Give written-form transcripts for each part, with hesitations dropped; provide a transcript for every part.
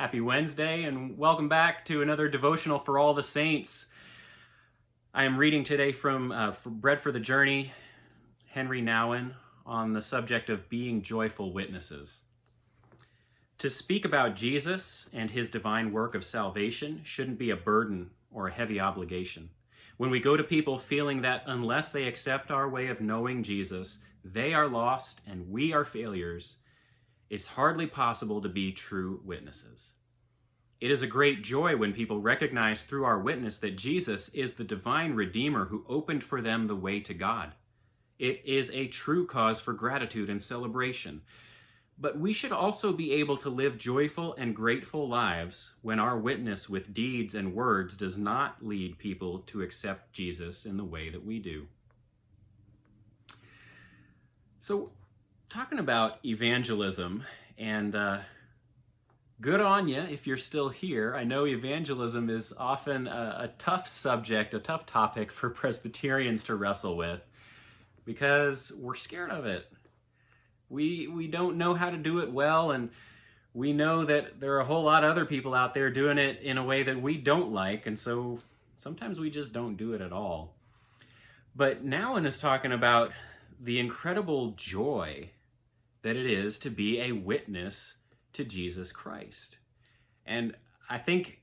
Happy Wednesday and welcome back to another devotional for all the saints. I am reading today from Bread for the Journey, Henry Nouwen, on the subject of being joyful witnesses. To speak about Jesus and his divine work of salvation shouldn't be a burden or a heavy obligation. When we go to people feeling that unless they accept our way of knowing Jesus, they are lost and we are failures, it's hardly possible to be true witnesses. It is a great joy when people recognize through our witness that Jesus is the divine Redeemer who opened for them the way to God. It is a true cause for gratitude and celebration. But we should also be able to live joyful and grateful lives when our witness with deeds and words does not lead people to accept Jesus in the way that we do. So, talking about evangelism, and good on you if you're still here. I know evangelism is often a tough subject, a tough topic for Presbyterians to wrestle with because we're scared of it. We don't know how to do it well, and we know that there are a whole lot of other people out there doing it in a way that we don't like, and so sometimes we just don't do it at all. But Nouwen is talking about the incredible joy that it is to be a witness to Jesus Christ. And I think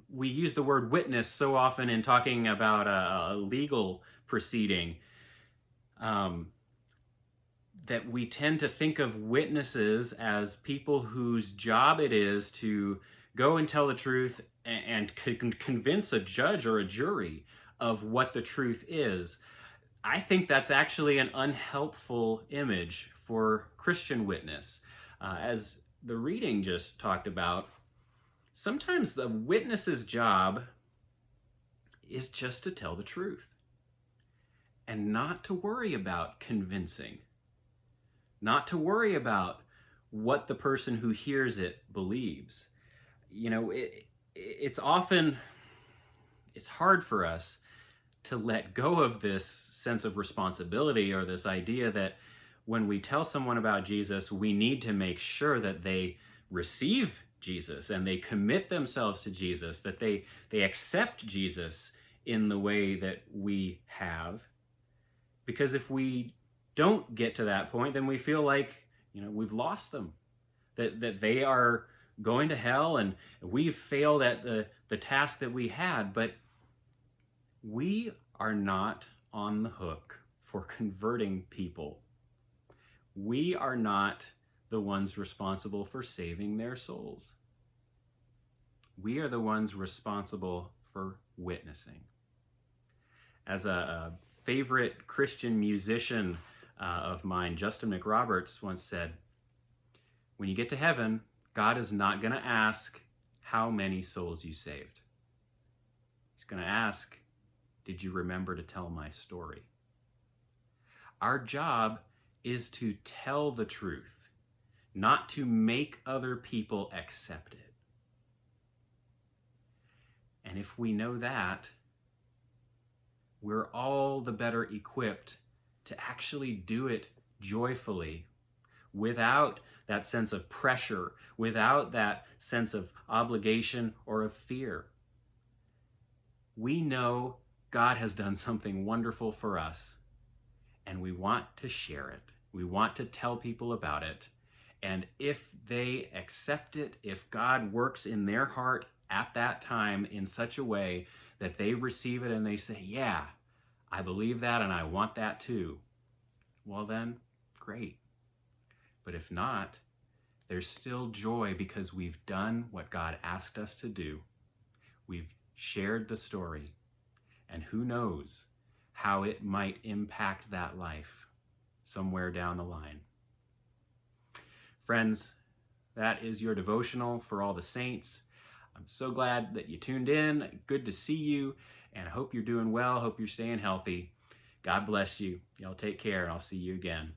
we use the word witness so often in talking about a legal proceeding that we tend to think of witnesses as people whose job it is to go and tell the truth and convince a judge or a jury of what the truth is. I think that's actually an unhelpful image for Christian witness. As the reading just talked about, sometimes the witness's job is just to tell the truth and not to worry about convincing, not to worry about what the person who hears it believes. You know, it's hard for us to let go of this sense of responsibility or this idea that when we tell someone about Jesus, we need to make sure that they receive Jesus and they commit themselves to Jesus, that they accept Jesus in the way that we have. Because if we don't get to that point, then we feel like, we've lost them, that they are going to hell and we've failed at the task that we had. But we are not on the hook for converting people. We are not the ones responsible for saving their souls. We are the ones responsible for witnessing. As a favorite Christian musician of mine, Justin McRoberts, once said, when you get to heaven, God is not going to ask how many souls you saved. He's going to ask, did you remember to tell my story? Our job is to tell the truth, not to make other people accept it. And if we know that, we're all the better equipped to actually do it joyfully, without that sense of pressure, without that sense of obligation or of fear. We know God has done something wonderful for us, and we want to share it. We want to tell people about it. And if they accept it, if God works in their heart at that time in such a way that they receive it and they say, yeah, I believe that and I want that too, well then, great. But if not, there's still joy because we've done what God asked us to do. We've shared the story. And who knows how it might impact that life somewhere down the line. Friends, that is your devotional for all the saints. I'm so glad that you tuned in. Good to see you, and I hope you're doing well. Hope you're staying healthy. God bless you. Y'all take care, and I'll see you again.